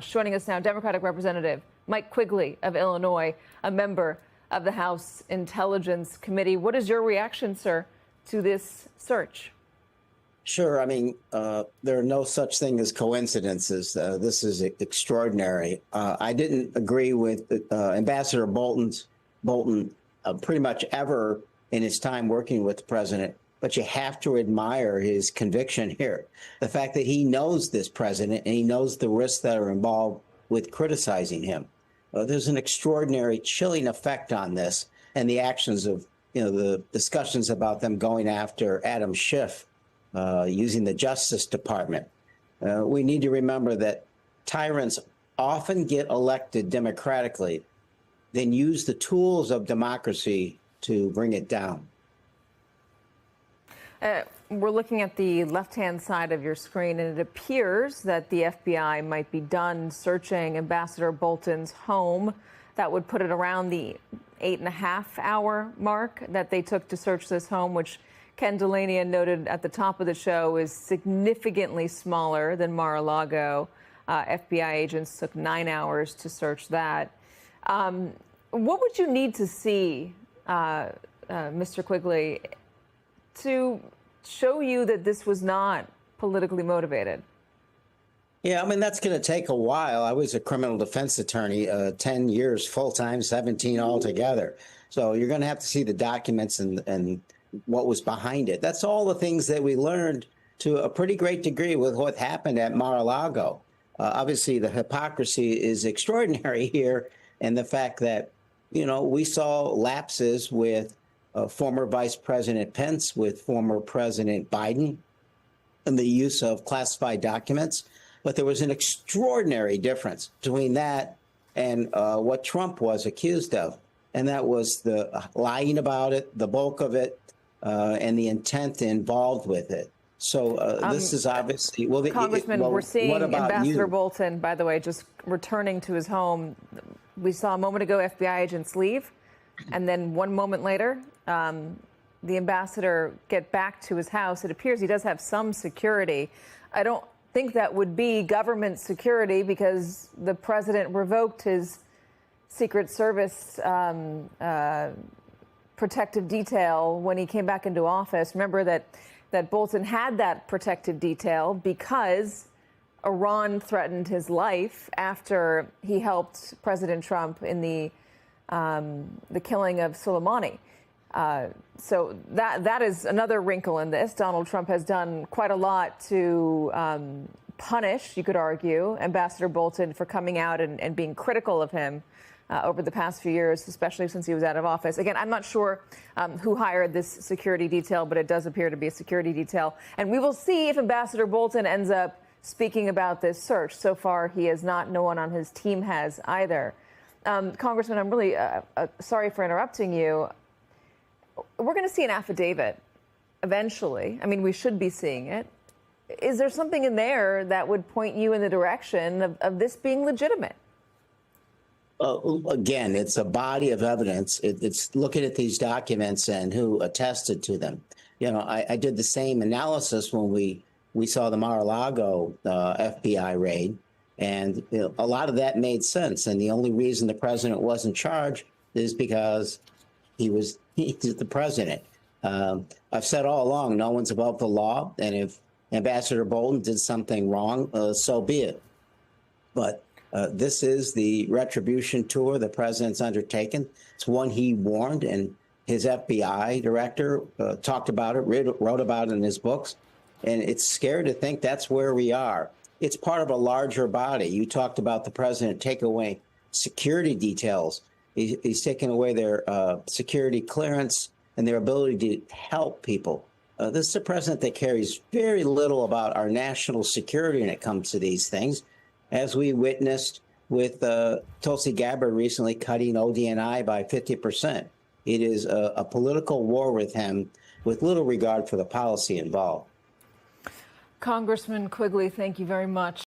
Joining us now, Democratic Representative Mike Quigley of Illinois, a member of the House Intelligence Committee. What is your reaction, sir, to this search? Sure. I mean, there are no such thing as coincidences. This is extraordinary. I didn't agree with Ambassador Bolton pretty much ever in his time working with the president, but you have to admire his conviction here. The fact that he knows this president and he knows the risks that are involved with criticizing him. There's an extraordinary chilling effect on this, and the actions of, the discussions about them going after Adam Schiff, using the Justice Department. We need to remember that tyrants often get elected democratically, then use the tools of democracy to bring it down. We're looking at the left-hand side of your screen, and it appears that the FBI might be done searching Ambassador Bolton's home. That would put it around the 8.5-hour mark that they took to search this home, which Ken Dilanian noted at the top of the show is significantly smaller than Mar-a-Lago. FBI agents took 9 hours to search that. What would you need to see, Mr. Quigley, to show you that this was not politically motivated? Yeah, I mean, that's going to take a while. I was a criminal defense attorney, 10 years full-time, 17 altogether. So you're going to have to see the documents and what was behind it. That's all the things that we learned to a pretty great degree with what happened at Mar-a-Lago. Obviously, the hypocrisy is extraordinary here, and the fact that, we saw lapses with former Vice President Pence, with former President Biden, and the use of classified documents. But there was an extraordinary difference between that and what Trump was accused of. And that was the lying about it, the bulk of it, and the intent involved with it. So this is obviously... Well, Congressman, we're seeing Ambassador Bolton, by the way, just returning to his home. We saw a moment ago FBI agents leave, and then one moment later, the ambassador get back to his house. It appears he does have some security. I don't think that would be government security because the president revoked his Secret Service protective detail when he came back into office. Remember that Bolton had that protective detail because Iran threatened his life after he helped President Trump in the killing of Soleimani. So that is another wrinkle in this. Donald Trump has done quite a lot to punish, you could argue, Ambassador Bolton for coming out and being critical of him over the past few years, especially since he was out of office. Again, I'm not sure who hired this security detail, but it does appear to be a security detail. And we will see if Ambassador Bolton ends up speaking about this search. So far, he has not. No one on his team has either. Congressman, I'm really sorry for interrupting you. We're going to see an affidavit eventually. I mean, we should be seeing it. Is there something in there that would point you in the direction of this being legitimate? Again, it's a body of evidence. It's looking at these documents and who attested to them. I did the same analysis when we saw the Mar-a-Lago FBI raid, and a lot of that made sense. And the only reason the president wasn't charged is because he's the president. I've said all along, no one's above the law, and if Ambassador Bolton did something wrong, so be it. But this is the retribution tour the president's undertaken. It's one he warned, and his FBI director talked about it, wrote about it in his books. And it's scary to think that's where we are. It's part of a larger body. You talked about the president taking away security details. He's taken away their security clearance and their ability to help people. This is a president that cares very little about our national security when it comes to these things, as we witnessed with Tulsi Gabbard recently cutting ODNI by 50%. It is a political war with him with little regard for the policy involved. Congressman Quigley, thank you very much.